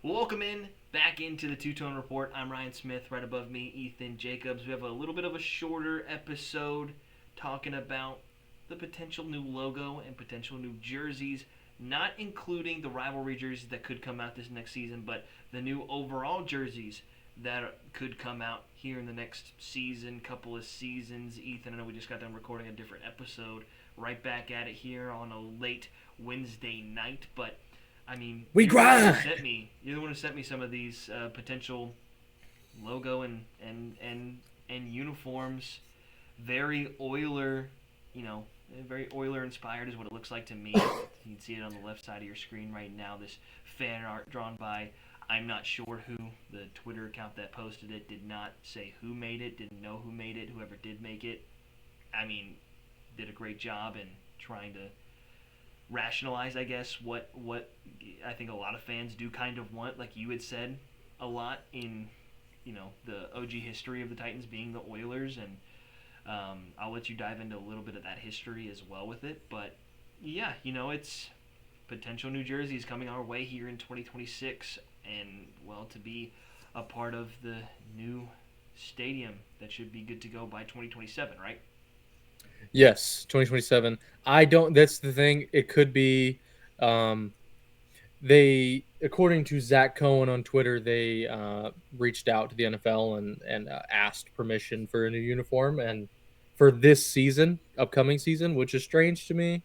Welcome in back into the Two Tone Report. I'm Ryan Smith. Right above me, Ethan Jacobs. We have a little bit of a shorter episode talking about the potential new logo and potential new jerseys, not including the rivalry jerseys that could come out this next season, but the new overall jerseys that could come out here in the next season, couple of seasons. Ethan, I know we just got done recording a different episode. Right back at it here on a late Wednesday night, but I mean, We you're the one who grind. sent me. You're the one who sent me some of these potential logo and uniforms. Very Oiler, you know, very Oiler inspired is what it looks like to me. You can see it on the left side of your screen right now. This fan art drawn by, I'm not sure who. The Twitter account that posted it did not say who made it. Didn't know who made it. Whoever did make it, I mean, did a great job in trying to rationalize, I guess, what I think a lot of fans do kind of want, like you had said a lot in the OG history of the Titans being the Oilers, and I'll let you dive into a little bit of that history as well with it. But yeah, it's potential New Jersey is coming our way here in 2026, and well, to be a part of the new stadium that should be good to go by 2027, right? Yes, 2027. I don't. That's the thing. It could be. Um, according to Zach Cohen on Twitter, they reached out to the NFL and asked permission for a new uniform and for this season, upcoming season, which is strange to me.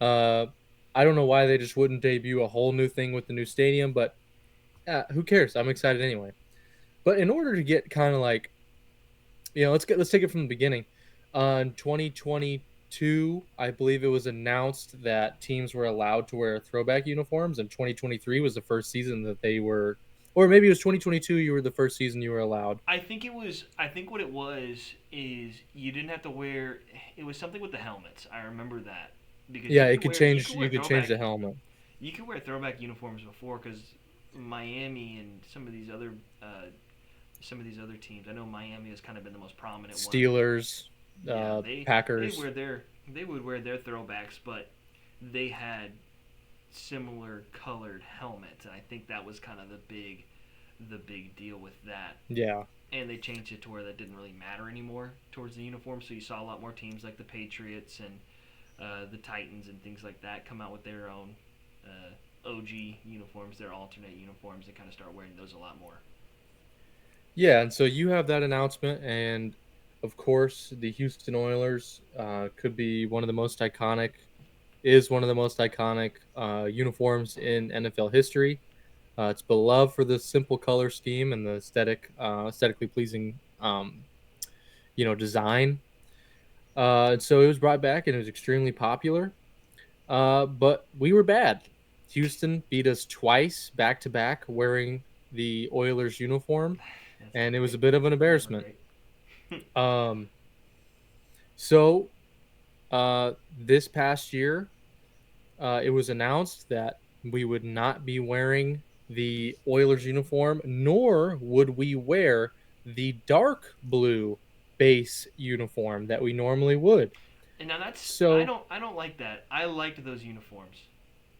Uh, I don't know why they just wouldn't debut a whole new thing with the new stadium, but who cares? I'm excited anyway. But in order to get kind of like let's take it from the beginning. In 2022, I believe it was announced that teams were allowed to wear throwback uniforms, and 2023 was the first season that they were, or maybe it was 2022. You were the first season you were allowed. I think it was. I think what it was is you didn't have to wear. It was something with the helmets. I remember that because Yeah, you it could could wear. You change. could wear You could change throwback. the helmet. You could wear throwback uniforms before because Miami and some of these other teams. I know Miami has kind of been the most prominent one. Steelers, Yeah, they Packers. wear their they would wear their throwbacks, but they had similar colored helmets, and I think that was kind of the big deal with that. Yeah, And they changed it to where that didn't really matter anymore towards the uniform. So you saw a lot more teams like the Patriots and the Titans and things like that come out with their own OG uniforms, their alternate uniforms, and kind of start wearing those a lot more. yeah. And so you have that announcement, and of course, the Houston Oilers could be one of the most iconic. Is one of the most iconic uniforms in NFL history. It's beloved for the simple color scheme and the aesthetically pleasing, design. So it was brought back and it was extremely popular. But we were bad. Houston beat us twice back to back wearing the Oilers uniform, That's and never it was a great. bit of an Never embarrassment. great. Um, so this past year, it was announced that we would not be wearing the Oilers uniform, nor would we wear the dark blue base uniform that we normally would. And now that's I So don't I don't like that. I liked those uniforms,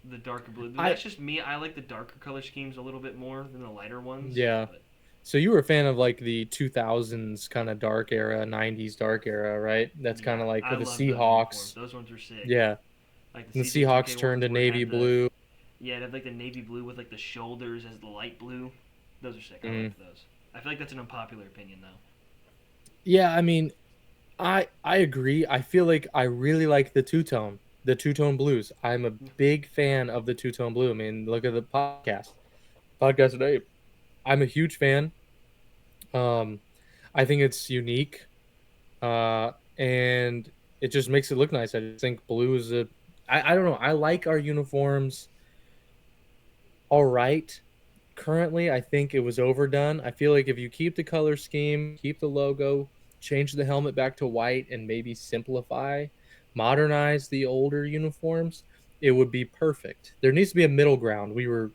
the darker blue. But I, that's just me. I like the darker color schemes a little bit more than the lighter ones. yeah. But So you were a fan of like the 2000s kind of dark era, 90s dark era, right? That's kind yeah, of like I the love those uniforms. Seahawks. Those ones were sick. Yeah. Like the And the season 2K Seahawks turned ones to where it navy had the blue. yeah, it had like the navy blue with like the shoulders as the light blue. Those are sick. I Mm. liked those. I feel like that's an unpopular opinion though. Yeah, I mean, I agree. I feel like I really like the two tone blues. I'm a big fan of the two tone blue. I mean, look at the podcast today. I'm a huge fan. Um, I think it's unique, and it just makes it look nice. I just think blue is a. I don't know. I like our uniforms. All right. Currently, I think it was overdone. I feel like if you keep the color scheme, keep the logo, change the helmet back to white, and maybe simplify, modernize the older uniforms, it would be perfect. There needs to be a middle ground. We went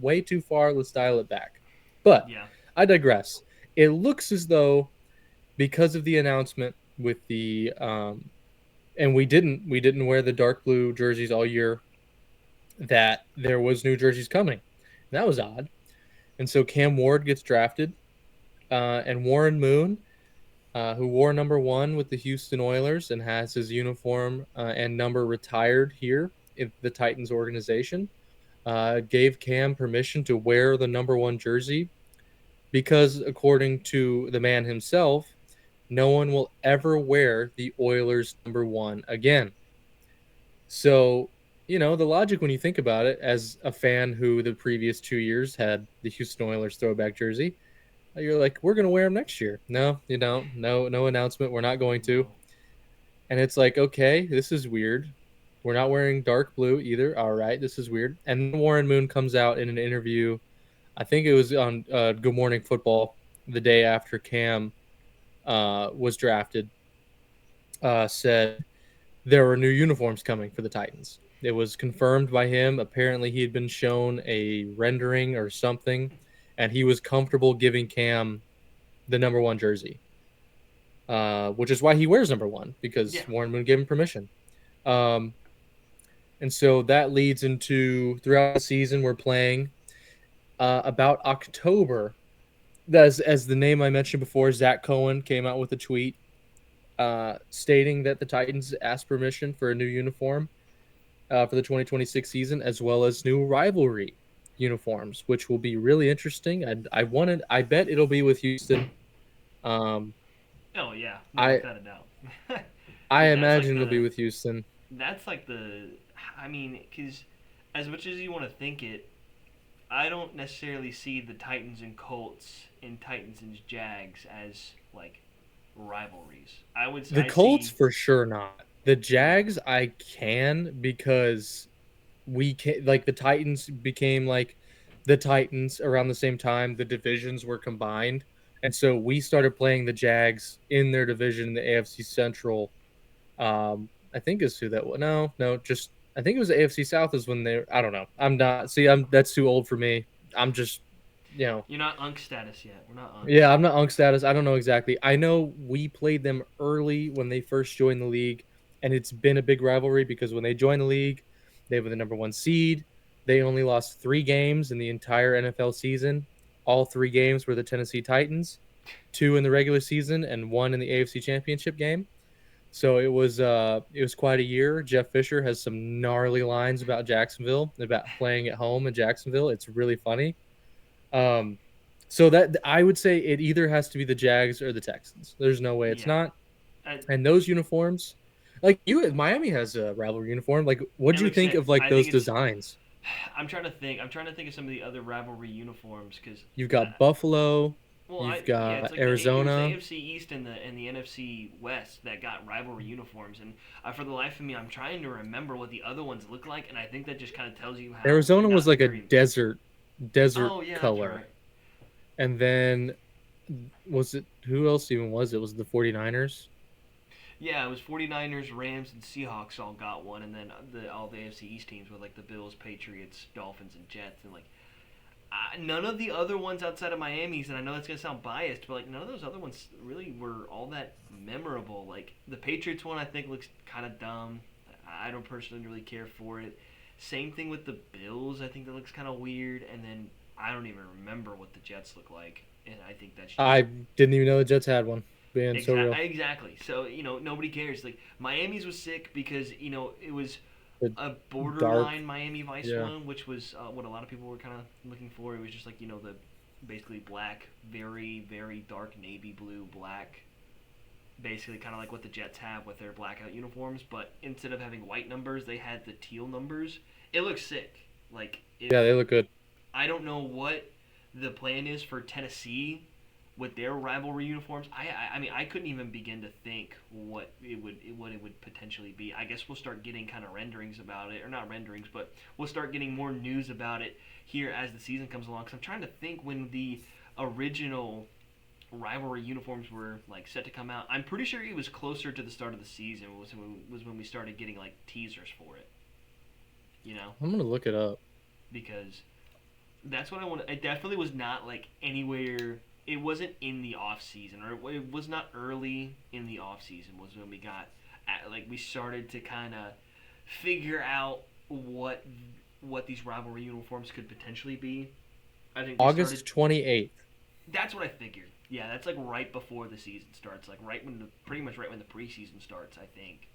way too far. Let's dial it back. But Yeah. I digress. It looks as though because of the announcement with the and we didn't wear the dark blue jerseys all year. that there was new jerseys coming. And that was odd. And so Cam Ward gets drafted, and Warren Moon, who wore number one with the Houston Oilers and has his uniform and number retired here in the Titans organization, gave Cam permission to wear the number one jersey because, according to the man himself, no one will ever wear the Oilers number one again. So, the logic when you think about it, as a fan who the previous 2 years had the Houston Oilers throwback jersey, you're like, we're going to wear them next year. No, you don't. No, no announcement. We're not going to. No. And it's like, okay, this is weird. We're not wearing dark blue either. All right, this is weird. And then Warren Moon comes out in an interview. I think it was on Good Morning Football the day after Cam was drafted. Said there were new uniforms coming for the Titans. It was confirmed by him. Apparently, he had been shown a rendering or something, and he was comfortable giving Cam the number one jersey, which is why he wears number one because Yeah. Warren Moon gave him permission. Um, and so that leads into throughout the season we're playing. About October, as the name I mentioned before, Zach Cohen came out with a tweet stating that the Titans asked permission for a new uniform for the 2026 season, as well as new rivalry uniforms, which will be really interesting. And I bet it'll be with Houston. Um, Oh yeah, no, I without a doubt. I Because imagine it'll be with Houston. that's like the, I mean, because as much as you want to think it, I don't necessarily see the Titans and Colts and Titans and Jags as like rivalries. The I Colts see. for sure not. The Yeah, Jags I can because we can like the Titans became like the Titans around the same time the divisions were combined. And so we started playing the Jags in their division in the AFC Central. I think is who that was. No, just I think it was the AFC South is when they I don't know. I'm not see I'm that's too old for me. I'm just you know you're not Unk status yet. We're not Unks. yeah, I'm not Unk status. I don't know exactly. I know we played them early when they first joined the league, and it's been a big rivalry because when they joined the league, they were the number one seed. They only lost 3 games in the entire NFL season. All 3 games were the Tennessee Titans, two in the regular season and one in the AFC Championship game. So it was quite a year. Jeff Fisher has some gnarly lines about Jacksonville, about playing at home in Jacksonville. It's really funny. Um, so that I would say it either has to be the Jags or the Texans. There's no way it's Yeah, not. I, And those uniforms, like Miami has a rivalry uniform. Like, it what'd you looks think sick. of like I think those it's. designs? I'm trying to think. I'm trying to think of some of the other rivalry uniforms because You've got Buffalo, well, you've yeah, it's got like it was the Arizona, AFC East and the NFC West that got rivalry uniforms, and for the life of me, I'm trying to remember what the other ones look like, and I think that just kind of tells you how they're Arizona was not like a very. desert Oh yeah, that's color. right. And then was it who else even was it? Was it the 49ers? Yeah, it was 49ers, Rams, and Seahawks all got one, and then all the AFC East teams with like the Bills, Patriots, Dolphins, and Jets, and like none of the other ones outside of Miami's, and I know that's gonna sound biased, but like none of those other ones really were all that memorable. Like the Patriots one, I think looks kind of dumb. I don't personally really care for it. Same thing with the Bills. I think that looks kind of weird, and then I don't even remember what the Jets look like, and I think that's just I didn't even know the Jets had one. Being so real. exactly. So nobody cares. Like Miami's was sick because it was The a dark, borderline Miami Vice yeah. one, which was what a lot of people were kind of looking for. It was just like the basically black, very very dark navy blue black, basically kind of like what the Jets have with their blackout uniforms. But instead of having white numbers, they had the teal numbers. It looks sick. Like if Yeah, they look good. I don't know what the plan is for Tennessee with their rivalry uniforms. I mean I couldn't even begin to think what it would potentially be. I guess we'll start getting kind of renderings about it, or not renderings, but we'll start getting more news about it here as the season comes along. Cause I'm trying to think when the original rivalry uniforms were like set to come out. I'm pretty sure it was closer to the start of the season was when we started getting like teasers for it. You know, I'm gonna look it up. because that's what I want. It definitely was not like anywhere. It wasn't in the off season, or it was not early in the off season. Was when we got, like, we started to kind of figure out what what these rivalry uniforms could potentially be. I think they started. August 28th. That's what I figured. Yeah, that's like right before the season starts, like pretty much right when the preseason starts, I think.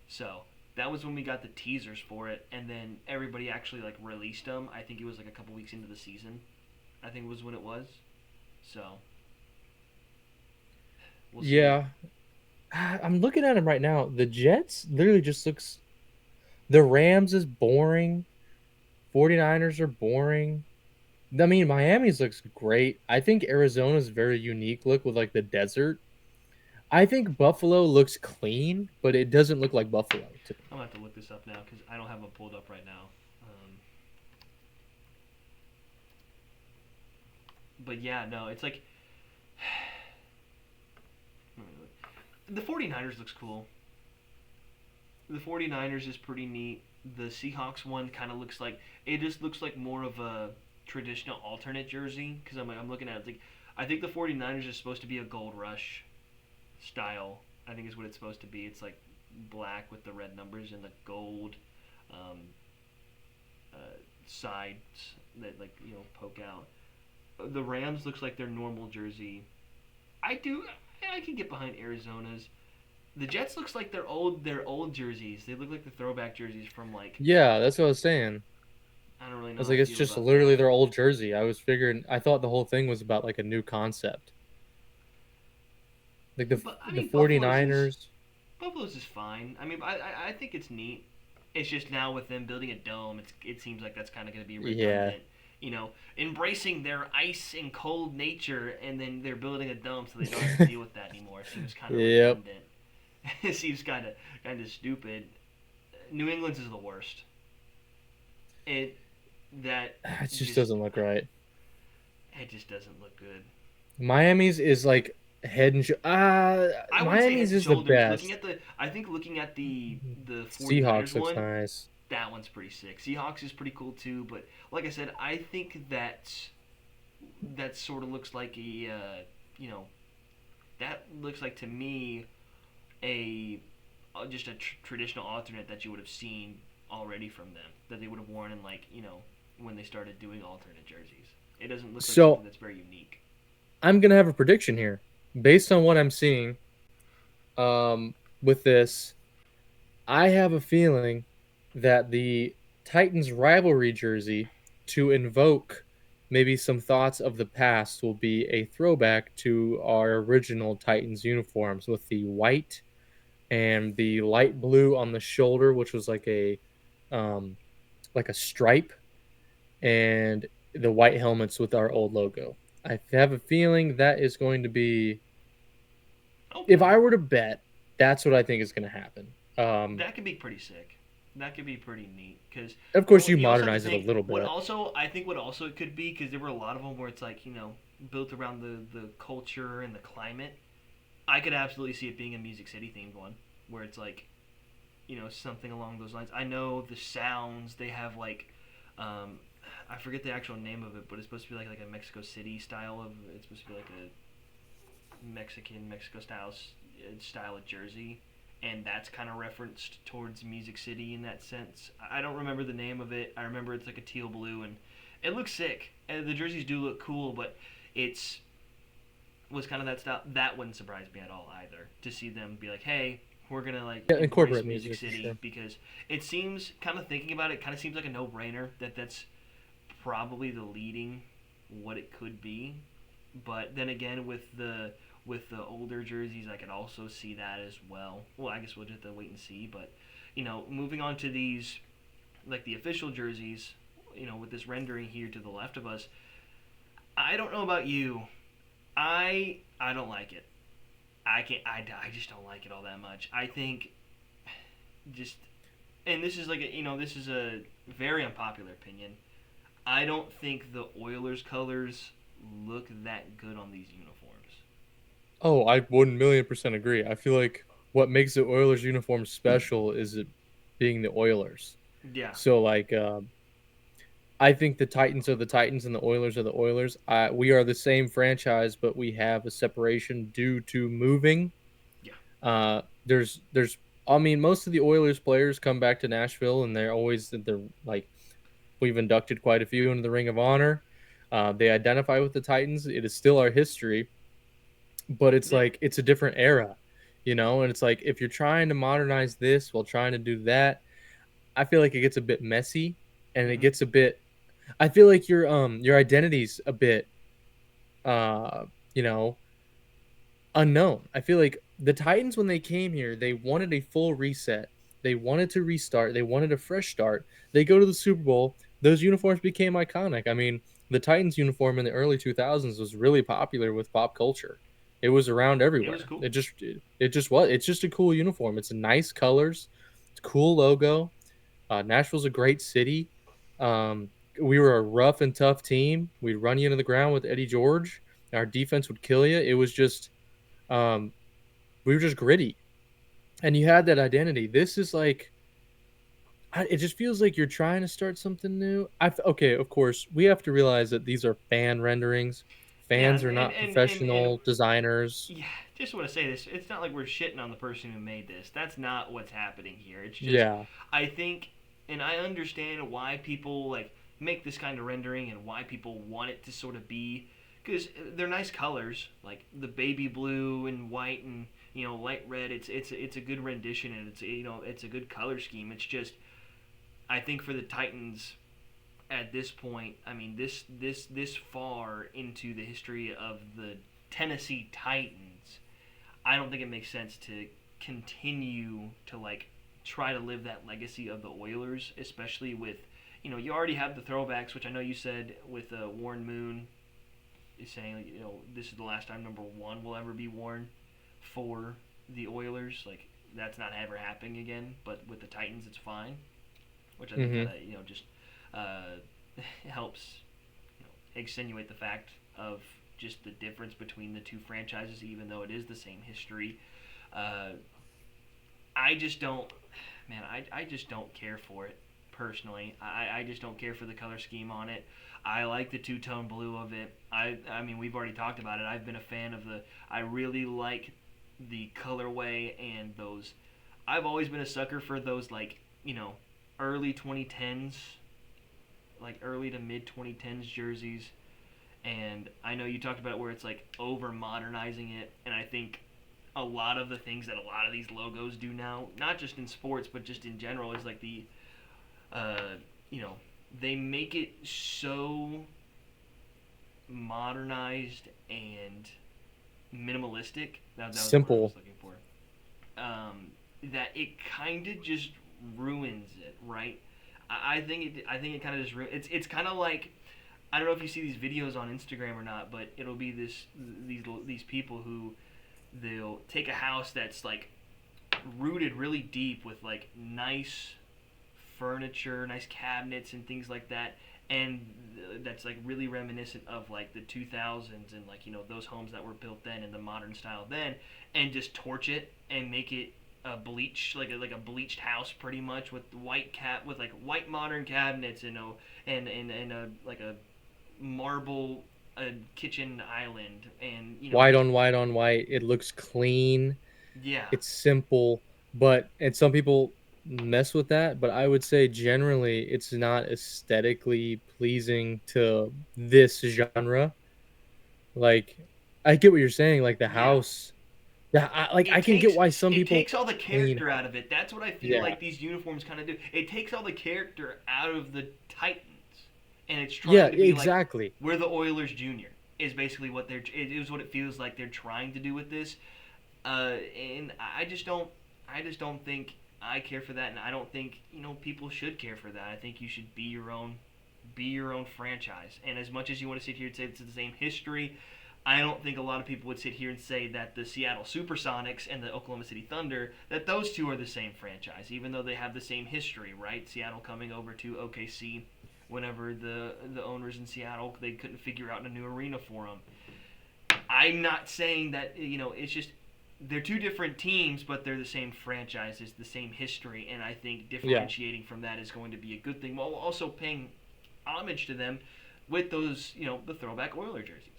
So that was when we got the teasers for it, and then everybody actually like released them. I think it was like a couple weeks into the season. I think was when it was. So we'll see. Yeah, I'm looking at him right now. The Jets literally just looks. The Rams is boring. 49ers are boring. I mean, Miami's looks great. I think Arizona's very unique look with like the desert. I think Buffalo looks clean, but it doesn't look like Buffalo to me. I'm gonna have to look this up now because I don't have them pulled up right now. But yeah, no, it's like the 49ers looks cool. The 49ers is pretty neat. The Seahawks one kind of looks like it just looks like more of a traditional alternate jersey because I'm looking at it like I think the 49ers is supposed to be a gold rush style. I think is what it's supposed to be. It's like black with the red numbers and the gold um, uh, sides that like poke out. The Rams looks like their normal jersey. I can get behind Arizona's. The Jets looks like their old jerseys. They look like the throwback jerseys from like Yeah, that's what I was saying. I don't really I know was how I like, it's feel just about literally that. their old jersey. I was figuring, I thought the whole thing was about like a new concept. Like But I the mean Buffalo's is 49ers. Buffalo's is fine. I mean I think it's neat. It's just now with them building a dome, it seems like that's kind of going to be Yeah. redundant. Embracing their ice and cold nature, and then they're building a dome so they don't have to deal with that anymore. It seems kind of Yep. redundant. It seems kind of stupid. New England's is the worst. It that It just just doesn't look right. it just doesn't look good. Miami's is like head and I wouldn't say head Miami's and is the shoulders. best. I think looking at the 49ers Seahawks looks one, nice. that one's pretty sick. Seahawks is pretty cool too, but like I said, I think that sort of looks like you know, that looks like to me a just a traditional alternate that you would have seen already from them that they would have worn in like when they started doing alternate jerseys. It doesn't look like something So that's very unique. I'm gonna have a prediction here, based on what I'm seeing. With this, I have a feeling that the Titans rivalry jersey, to invoke maybe some thoughts of the past, will be a throwback to our original Titans uniforms with the white and the light blue on the shoulder, which was um, like a stripe, and the white helmets with our old logo. I have a feeling that is going to be, if Okay, I were to bet, that's what I think is going to happen. that could be pretty sick. That could be pretty neat because Of course, you you also have to modernize it a think little what bit. also I think what also it could be because there were a lot of them where it's like built around the culture and the climate. I could absolutely see it being a Music City themed one where it's like something along those lines. I know the sounds they have like um, I forget the actual name of it, but it's supposed to be like a Mexico City style of. It's supposed to be like a Mexico style of jersey, and that's kind of referenced towards Music City in that sense. I don't remember the name of it. I remember it's like a teal blue, and it looks sick. And the jerseys do look cool, but it's was kind of that style. That wouldn't surprise me at all either to see them be like, hey. We're gonna like Yeah, embrace incorporate Music music for City sure. because it seems kind of thinking about it, kind of seems like a no-brainer that's probably the leading what it could be. But then again, with the older jerseys, I could also see that as well. Well, I guess we'll just have to wait and see. But moving on to these like the official jerseys, with this rendering here to the left of us, I don't know about you. I don't like it. I just don't like it all that much. I think just and this is this is a very unpopular opinion. I don't think the Oilers colors look that good on these uniforms. Oh, I 1,000,000% agree. I feel like what makes the Oilers uniform special is it being the Oilers. Yeah, So I think the Titans are the Titans and the Oilers are the Oilers. We are the same franchise, but we have a separation due to moving. yeah, There's I mean, most of the Oilers players come back to Nashville, and they're always like We've inducted quite a few into the Ring of Honor. They identify with the Titans. It is still our history, but it's Yeah. like it's a different era, and it's like if you're trying to modernize this while trying to do that, I feel like it gets a bit messy and it Hmm. gets a bit. I feel like your identity's a bit uh you know unknown. I feel like the Titans, when they came here, they wanted a full reset. They wanted to restart. They wanted a fresh start. They go to the Super Bowl. Those uniforms became iconic. I mean, the Titans uniform in the early 2000s was really popular with pop culture. It was around It was everywhere. cool. It just was. It's just a cool uniform. It's nice colors. It's a cool logo. Nashville's a great city. Um, we were a rough and tough team. We'd run you into the ground with Eddie George. Our defense would kill you. It was just um, we were just gritty, and you had that identity. This is like it just feels like you're trying to start something new. Okay, of course, we have to realize that these are fan renderings. Yeah, Fans are not and professional designers. yeah, just want to say this. It's not like we're shitting on the person who made this. That's not what's happening here. It's just Yeah, I think, and I understand why people like make this kind of rendering and why people want it to sort of be, because they're nice colors, like the baby blue and white and light red. It's a good rendition, and it's a good color scheme. It's just I think for the Titans at this point, I mean this far into the history of the Tennessee Titans, I don't think it makes sense to continue to like try to live that legacy of the Oilers, especially with you already have the throwbacks, which I know you said with Warren Moon is saying like, this is the last time number one will ever be worn for the Oilers. Like that's not ever happening again. But with the Titans, it's fine, which I think hmm kind of just uh, helps extenuate the fact of just the difference between the two franchises, even though it is the same history. Uh, I just don't, man, I just don't care for it personally. I just don't care for the color scheme on it. I like the two tone blue of it. I mean, we've already talked about it. I've been a fan of the. I really like the colorway and those. I've always been a sucker for those like early 2010s, like early to mid 2010s jerseys. And I know you talked about it where it's like over modernizing it, and I think a lot of the things that a lot of these logos do now, not just in sports but just in general, is like the uh, you know they make it so modernized and minimalistic. That was the word I was simple. looking for. That it kind of just ruins it, right? I think it kind of just it's kind of like I don't know if you see these videos on Instagram or not, but it'll be these people who they'll take a house that's like rooted really deep with like nice furniture, nice cabinets and things like that, and that's like really reminiscent of like the 2000s and like those homes that were built then in the modern style then, and just torch it and make it a bleach like a bleached house pretty much with with like white modern cabinets and a like a marble kitchen island and White just on white on white. It looks clean. yeah. It's simple, but and some people mess with that, but I would say generally it's not aesthetically pleasing to this genre. Like I get what you're saying, like the Yeah, house. Yeah, I can get why some it people takes all the clean character house. out of it. That's what I feel Yeah. like these uniforms kind of do. It takes all the character out of the Titans, and it's Yeah, trying to be like exactly. we're the Oilers Junior. Is basically what they're. It is what it feels like they're trying to do with this. And I just don't. I just don't think I care for that, and I don't think people should care for that. I think you should be your own franchise. And as much as you want to sit here and say it's the same history, I don't think a lot of people would sit here and say that the Seattle Supersonics and the Oklahoma City Thunder, that those two are the same franchise, even though they have the same history, right? Seattle coming over to OKC whenever the owners in Seattle, they couldn't figure out a new arena for them. I'm not saying that, it's just they're two different teams, but they're the same franchises, the same history, and I think Yeah. differentiating from that is going to be a good thing, while also paying homage to them with those, the throwback Oiler jerseys.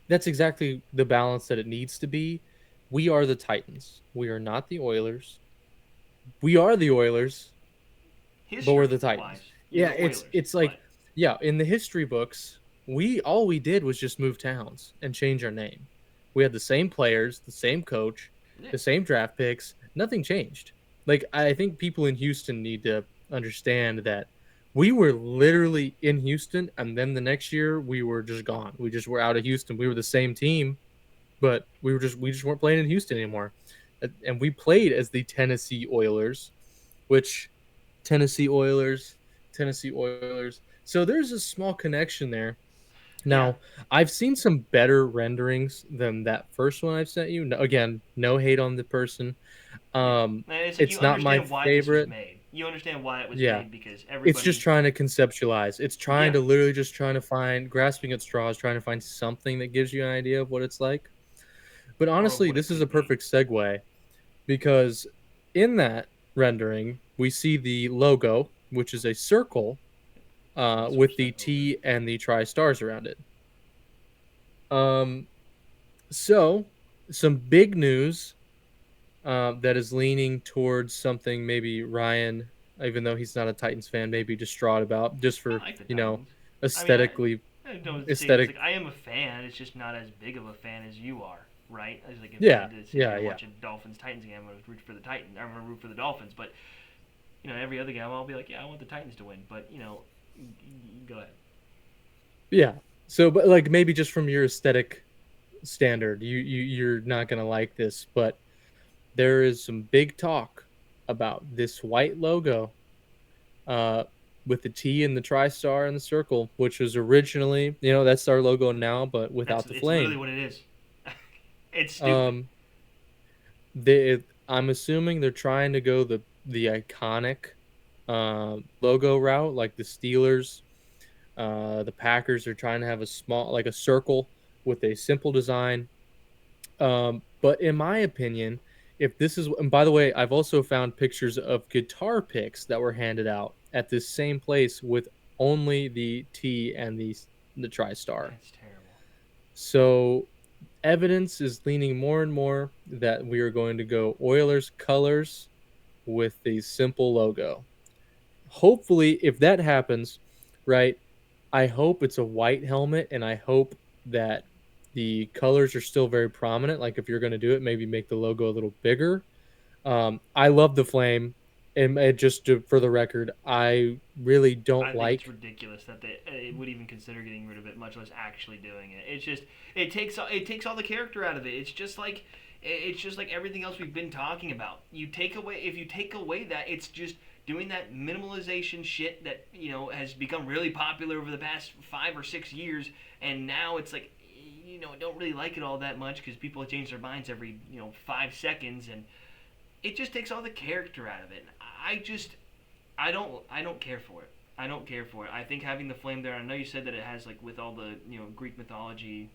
That's exactly the balance that it needs to be. We are the Titans. We are not the Oilers. We are the Oilers, but we're the History Titans. wise. You're Yeah, the Oilers, it's like but yeah, in the history books, we did was just move towns and change our name. We had the same players, the same coach, yeah, the same draft picks. Nothing changed. Like I think people in Houston need to understand that we were literally in Houston, and then the next year we were just gone. We just were out of Houston. We were the same team, but we just weren't playing in Houston anymore. And we played as the Tennessee Oilers, which Tennessee Oilers, Tennessee Oilers. So there's a small connection there. yeah, Now, I've seen some better renderings than that first one I've sent you. Again, no hate on the person. yeah. Um, And it's like you it's not my understand why this was favorite. made. You understand why it was Yeah, made because it's just everybody, trying to conceptualize. It's trying yeah, to literally just trying to find, grasping at straws, trying to find something that gives you an idea of what it's like. But or honestly, what it this is a could be. perfect segue because in that rendering, we see the logo, which is a circle One with switch the that over. T and the tri stars around it. Um, so some big news that is leaning towards something maybe Ryan, even though he's not a Titans fan, maybe distraught about just I for like the you know Titans. I mean, aesthetically I don't say this aesthetic. like I am a fan. It's just not as big of a fan as you are, right? It's like if I Yeah, had to sit here yeah, and yeah, watch a Dolphins Titans game, I'm gonna root for the Titans. I'm gonna root for the Dolphins. But every other game, I'll be like, yeah, I want the Titans to win. But go ahead. yeah. So, but like maybe just from your aesthetic standard, you're not gonna like this, but there is some big talk about this white logo uh, with the T and the TriStar and the circle, which was originally, that's our logo now, but That's without the it's literally flame. what it is. It's stupid. Um, I'm assuming they're trying to go the iconic logo route, like the Steelers, the Packers are trying to have a small, like a circle with a simple design. But in my opinion, if this is, and by the way, I've also found pictures of guitar picks that were handed out at this same place with only the T and the TriStar. That's terrible. So evidence is leaning more and more that we are going to go Oilers colors with the simple logo. Hopefully, if that happens, right, I hope it's a white helmet and I hope that the colors are still very prominent. Like if you're going to do it, maybe make the logo a little bigger. I love the flame. And for the record, I really don't I think it's like. ridiculous that they would even consider getting rid of it, much less actually doing it. It's just it takes all the character out of it. It's just like everything else we've been talking about. If you take away that, it's just doing that minimalization shit that has become really popular over the past 5 or 6 years, and now it's like don't really like it all that much because people change their minds every 5 seconds, and it just takes all the character out of it. I don't care for it. I don't care for it. I think having the flame there. I know you said that it has like with all the Greek mythology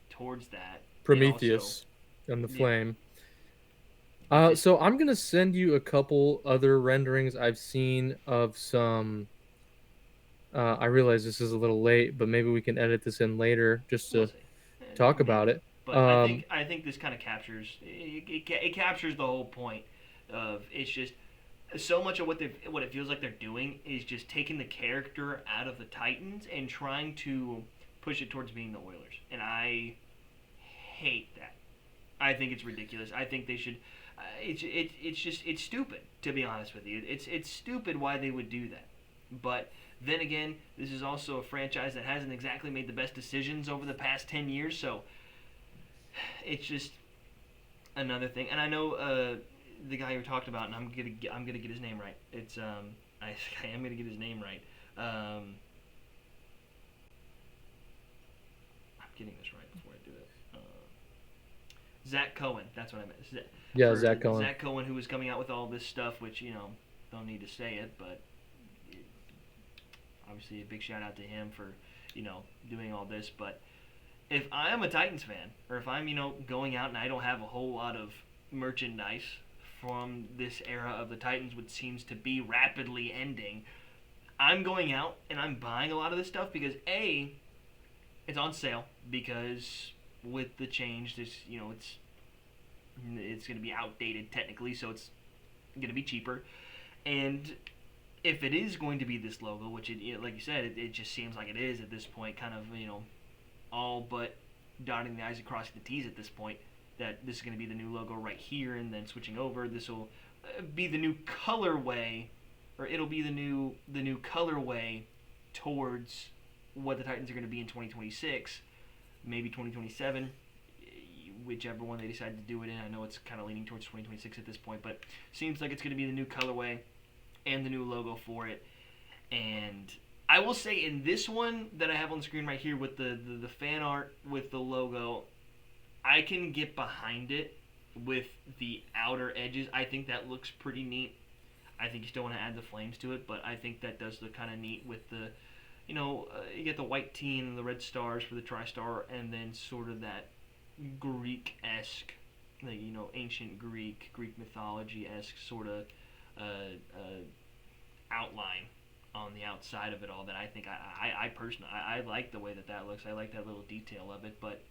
towards that. It also Prometheus and the yeah. flame. It just So I'm gonna send you a couple other renderings I've seen of some. I realize this is a little late, but maybe we can edit this in later just we'll to see. talk about Maybe, it. but I Um, think I think this kind of it captures the whole point of it's just so much of what it feels like they're doing is just taking the character out of the Titans and trying to push it towards being the Oilers, and I hate that. I think it's ridiculous. I think they should. It's stupid to be honest with you. It's stupid why they would do that. But then again, this is also a franchise that hasn't exactly made the best decisions over the past 10 years. So it's just another thing. And I know the guy you talked about, and I'm gonna get his name right. It's I am gonna get his name right. I'm getting this right before I do it. Zach Cohen. That's what I meant. yeah, For Zach Cohen. Zach Cohen, who was coming out with all this stuff, which don't need to say it, but obviously a big shout out to him for doing all this. But if I am a Titans fan, or if I'm going out and I don't have a whole lot of merchandise from this era of the Titans, which seems to be rapidly ending, I'm going out and I'm buying a lot of this stuff because it's on sale because with the change, it's going to be outdated technically, so it's going to be cheaper. And if it is going to be this logo, which like you said, it just seems like it is at this point, kind of all but dotting the i's and crossing the t's at this point. That this is going to be the new logo right here, and then switching over, this will be the new colorway, or it'll be the new colorway towards what the Titans are going to be in 2026, maybe 2027, whichever one they decide to do it in. I know it's kind of leaning towards 2026 at this point, but seems like it's going to be the new colorway and the new logo for it. And I will say in this one that I have on the screen right here with the fan art with the logo, I can get behind it with the outer edges. I think that looks pretty neat. I think you still want to add the flames to it, but I think that does look kind of neat with the, you get the white tee and the red stars for the TriStar, and then sort of that Greek-esque, like, ancient Greek mythology-esque sort of outline on the outside of it all. That I think I personally I like the way that looks. I like that little detail of it, but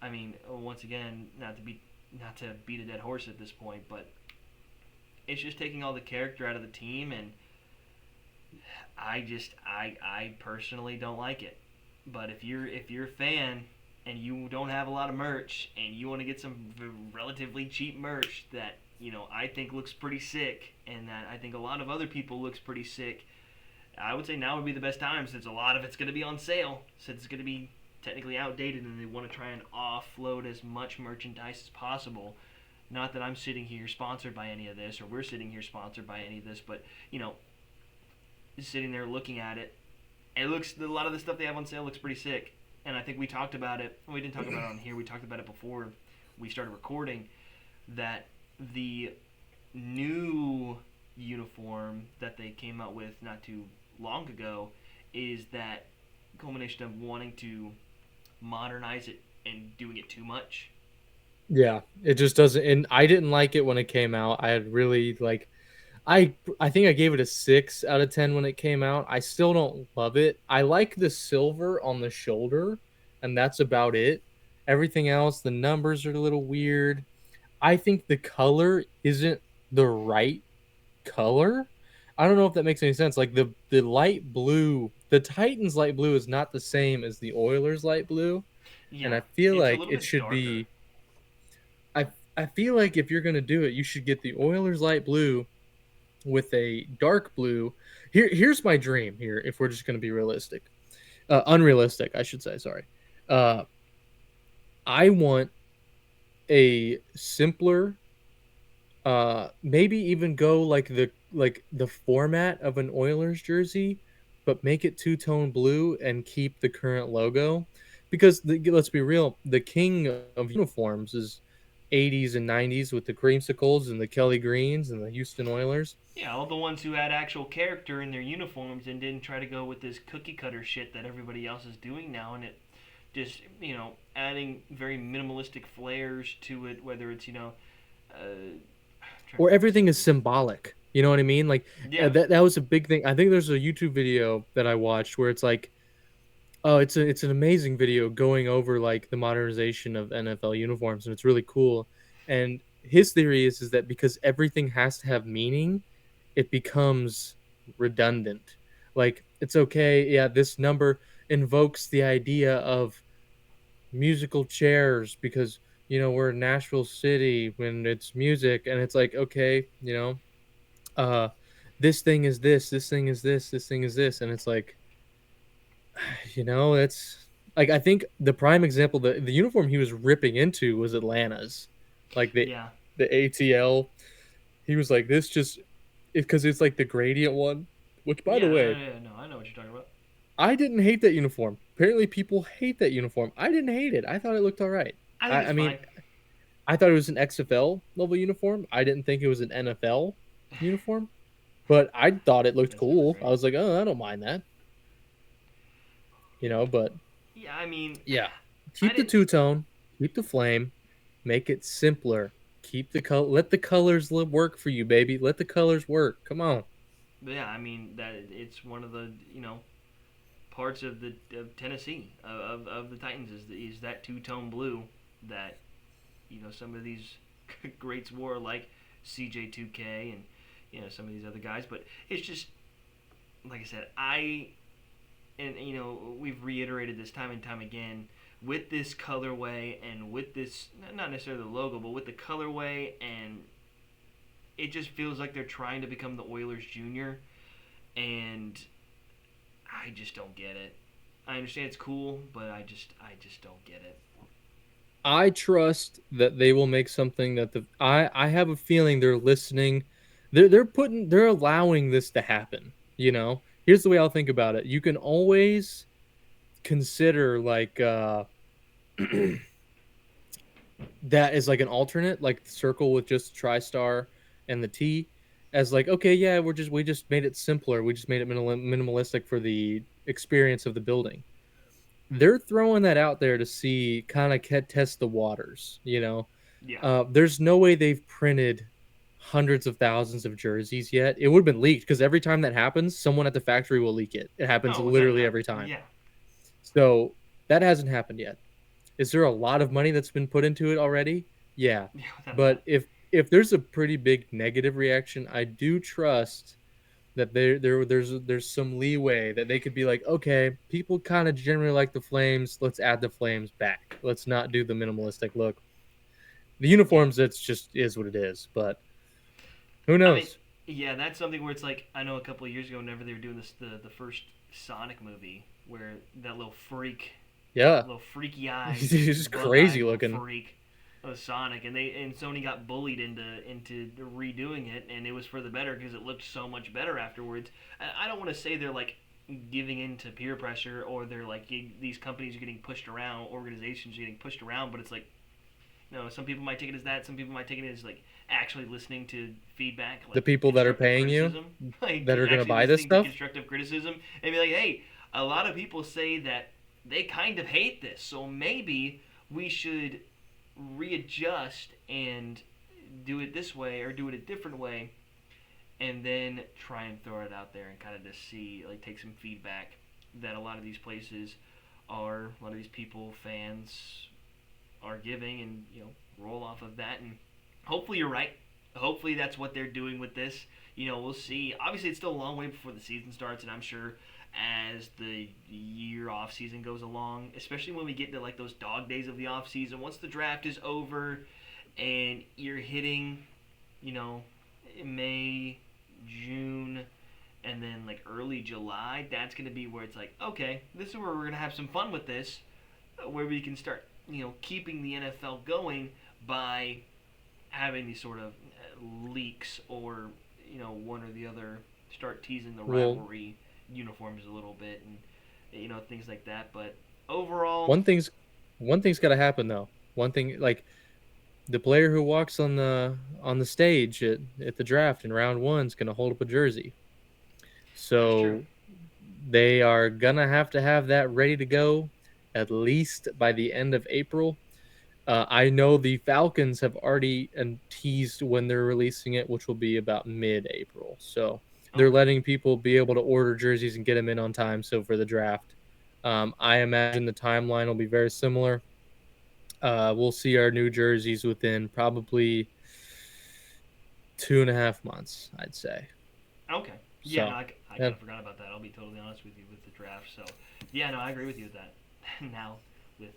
I mean, once again, not to beat a dead horse at this point, but it's just taking all the character out of the team, and I personally don't like it. But if you're a fan and you don't have a lot of merch and you want to get some relatively cheap merch that I think looks pretty sick, and that I think a lot of other people looks pretty sick, I would say now would be the best time, since a lot of it's going to be on sale, since it's going to be technically outdated, and they want to try and offload as much merchandise as possible. Not that I'm sitting here sponsored by any of this, or we're sitting here sponsored by any of this, but sitting there looking at it, it looks, a lot of the stuff they have on sale looks pretty sick. And I think we talked about it. We didn't talk about it on here. We talked about it before we started recording, that the new uniform that they came out with not too long ago is that culmination of wanting to modernize it and doing it too much. Yeah, it just doesn't. And I didn't like it when it came out. I had really like, I think I gave it a 6 out of 10 when it came out. I still don't love it. I like the silver on the shoulder, and that's about it. Everything else, the numbers are a little weird. I think the color isn't the right color. I don't know if that makes any sense. Like the light blue, the Titans light blue is not the same as the Oilers light blue, and Yeah, I feel it's a like little it bit should darker. be. I feel like if you're gonna do it, you should get the Oilers light blue with a dark blue. Here's my dream. Here, if we're just gonna be realistic, unrealistic, I should say. Sorry. Uh, I want a simpler, maybe even go like the format of an Oilers jersey, but make it two-tone blue and keep the current logo. Because let's be real, the king of uniforms is 80s and 90s with the creamsicles and the Kelly Greens and the Houston Oilers. Yeah, all the ones who had actual character in their uniforms and didn't try to go with this cookie cutter shit that everybody else is doing now, and it just adding very minimalistic flares to it, whether it's trying to Or think of everything some. is symbolic. You know what I mean? Like Yeah, that was a big thing. I think there's a YouTube video that I watched where it's like, oh, it's an amazing video going over like the modernization of NFL uniforms, and it's really cool. And his theory is that because everything has to have meaning, it becomes redundant. Like it's okay, yeah, this number invokes the idea of musical chairs because we're in Nashville City when it's music, and it's like, okay, uh this thing is this thing is this thing is this, and it's like, it's like, I think the prime example, the uniform he was ripping into was Atlanta's, like yeah, the ATL. He was like, this just because it's like the gradient one, which by the yeah. way, No, I know what you're talking about. I didn't hate that uniform. Apparently, people hate that uniform. I didn't hate it. I thought it looked all right. I think I, it's I mean, fine. I thought it was an XFL level uniform. I didn't think it was an NFL uniform, but I thought it looked That's never cool. I great. was like, oh, I don't mind that, but Yeah, I mean, yeah, I keep the didn't. two tone, keep the flame, make it simpler. Keep the color. Let the colors work for you, baby. Let the colors work. Come on. But yeah, I mean that it's one of the parts of the of Tennessee of the Titans is that two tone blue that some of these greats wore, like CJ2K and some of these other guys. But it's just like I said, and we've reiterated this time and time again with this colorway and with this, not necessarily the logo, but with the colorway, and it just feels like they're trying to become the Oilers Junior, and I just don't get it. I understand it's cool, but I just don't get it. I trust that they will make something that I have a feeling they're listening. They're allowing this to happen, you know. Here's the way I'll think about it. You can always consider like that as like an alternate, like the circle with just the TriStar and the T, as like, okay, yeah, we just made it simpler. We just made it minimalistic for the experience of the building. They're throwing that out there to see kind of test the waters, you know. Yeah. There's no way they've printed hundreds of thousands of jerseys yet. It would have been leaked because every time that happens, someone at the factory will leak it. It happens Oh, without a literally doubt. every time. Yeah. So that hasn't happened yet. Is there a lot of money that's been put into it already? Yeah. Yeah, without a doubt. But if there's a pretty big negative reaction, I do trust that there's some leeway that they could be like, okay, people kind of generally like the flames. Let's add the flames back. Let's not do the minimalistic look. The Yeah. uniforms, it's just is what it is. But who I mean, knows? yeah, that's something where it's like I know a couple of years ago, whenever they were doing this, the first Sonic movie, where that Yeah, little freaky eyed, he's just bug eyed crazy little looking. freak of Sonic, and Sony got bullied into redoing it, and it was for the better because it looked so much better afterwards. I don't want to say they're like giving in to peer pressure, or they're like these companies are getting pushed around, organizations are getting pushed around, but it's like, no, some people might take it as that. Some people might take it as like actually listening to feedback, The like people that are constructive paying you criticism, like that are gonna actually buy this listening to stuff. constructive criticism, and be like, hey, a lot of people say that they kind of hate this, so maybe we should readjust and do it this way or do it a different way, and then try and throw it out there and kind of just see, like, take some feedback that a lot of these places are, a lot of these people, fans are giving, and roll off of that, and hopefully you're right. Hopefully that's what they're doing with this. We'll see. Obviously, it's still a long way before the season starts, and I'm sure as the year off season goes along, especially when we get to like those dog days of the off season, once the draft is over and you're hitting, you know, May, June, and then like early July, that's going to be where it's like, okay, this is where we're going to have some fun with this, where we can start, keeping the NFL going by having these sort of leaks, or one or the other start teasing the Well, rivalry uniforms a little bit, and things like that. But overall, one thing's one thing's got to happen though. One thing, like the player who walks on the stage at the draft in round one is gonna hold up a jersey. that's true. So they are gonna have that ready to go at least by the end of April. I know the Falcons have already teased when they're releasing it, which will be about mid-April. So they're Okay. letting people be able to order jerseys and get them in on time. So for the draft, I imagine the timeline will be very similar. We'll see our new jerseys within probably 2.5 months, I'd say. Okay. Yeah, no, So, I kind yeah, of forgot about that. I'll be totally honest with you with the draft. So, yeah, no, I agree with you with that. Now, with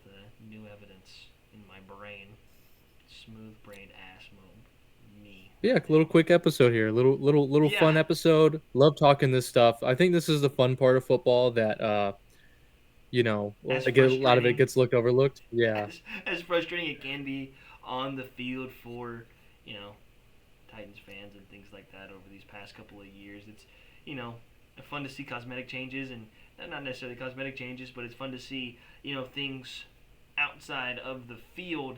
new evidence in my brain, smooth brained ass mode, me yeah, right a little now. quick episode here, little Yeah, fun episode. Love talking this stuff. I think this is the fun part of football that as like a lot of it frustrating gets overlooked. Yeah, as frustrating it can be on the field for you know Titans fans and things like that over these past couple of years. It's you know fun to see cosmetic changes, and not necessarily cosmetic changes, but it's fun to see things outside of the field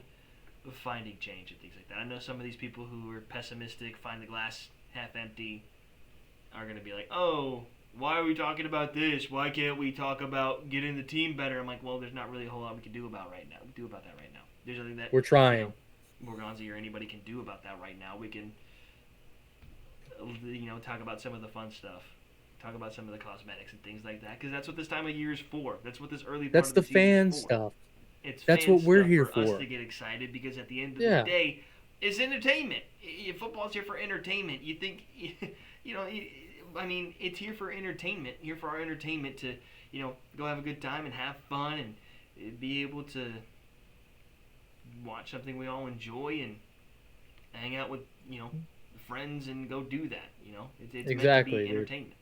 finding change and things like that. I know some of these people who are pessimistic, find the glass half empty, are going to be like, oh, why are we talking about this? Why can't we talk about getting the team better? I'm like, well, there's not really a whole lot we can do about right now. Do about that right now. There's nothing that we're you know trying. Morganzi or anybody can do about that right now. We can talk about some of the fun stuff, talk about some of the cosmetics and things like that, because that's what this time of year is for. That's what this early part That's of the the season is fan for. stuff. It's That's fan what we're stuff here for us for. to get excited, because at the end of the Yeah, day, it's entertainment. Football's here for entertainment. You think, you know, I mean, it's here for entertainment. Here for our entertainment to, go have a good time and have fun and be able to watch something we all enjoy and hang out with, friends and go do that. It's meant to Exactly, be dude. entertainment.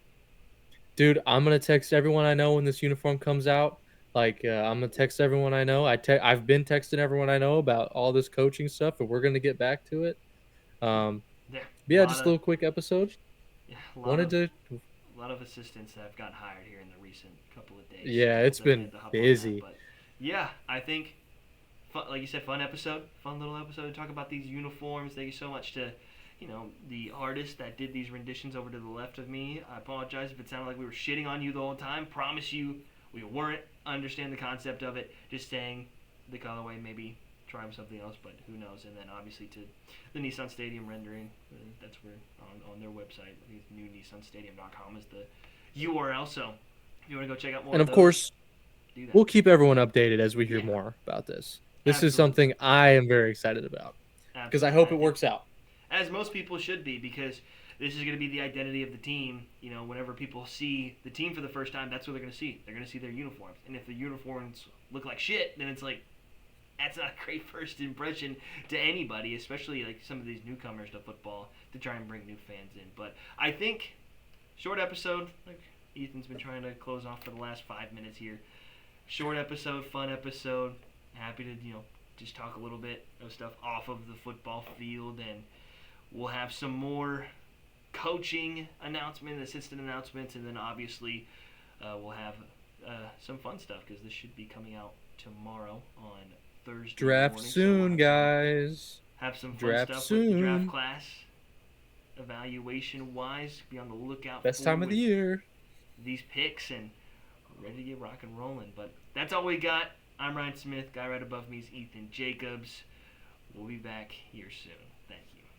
Dude, I'm gonna text everyone I know when this uniform comes out. Like, I'm gonna text everyone I know. I've been texting everyone I know about all this coaching stuff, and we're gonna get back to it. Um, Yeah, but yeah, just a little quick episode. a lot Wanted of to, a lot of assistants that have got hired here in the recent couple of days, so yeah, we'll it's definitely been have to hop on that. busy. But yeah, I think, like you said, fun little episode to talk about these uniforms. Thank you so much to, the artist that did these renditions over to the left of me. I apologize if it sounded like we were shitting on you the whole time. Promise you, we weren't. Understand the concept of it. Just saying the colorway, maybe try something else, but who knows? And then obviously to the Nissan Stadium rendering. That's where on their website, newnissanstadium.com is the URL. So if you want to go check out more And of of those, course, do that. we'll keep everyone updated as we hear Yeah, more about this. This is absolutely, something I am very excited about because I absolutely. hope it works out. As most people should be, because this is going to be the identity of the team. Whenever people see the team for the first time, that's what they're going to see. They're going to see their uniforms, and if the uniforms look like shit, then it's like that's not a great first impression to anybody, especially like some of these newcomers to football to try and bring new fans in. But I think short episode, like Ethan's been trying to close off for the last 5 minutes here. Short episode, fun episode. Happy to just talk a little bit of stuff off of the football field, and we'll have some more coaching announcements, assistant announcements, and then obviously we'll have some fun stuff because this should be coming out tomorrow on Thursday Draft morning. So we'll soon, guys. have some fun Draft stuff with the draft soon. class evaluation wise. Be on the lookout Best for time of the with year. these picks, and we're ready to get rock and rolling. But that's all we got. I'm Ryan Smith. Guy right above me is Ethan Jacobs. We'll be back here soon. Thank you.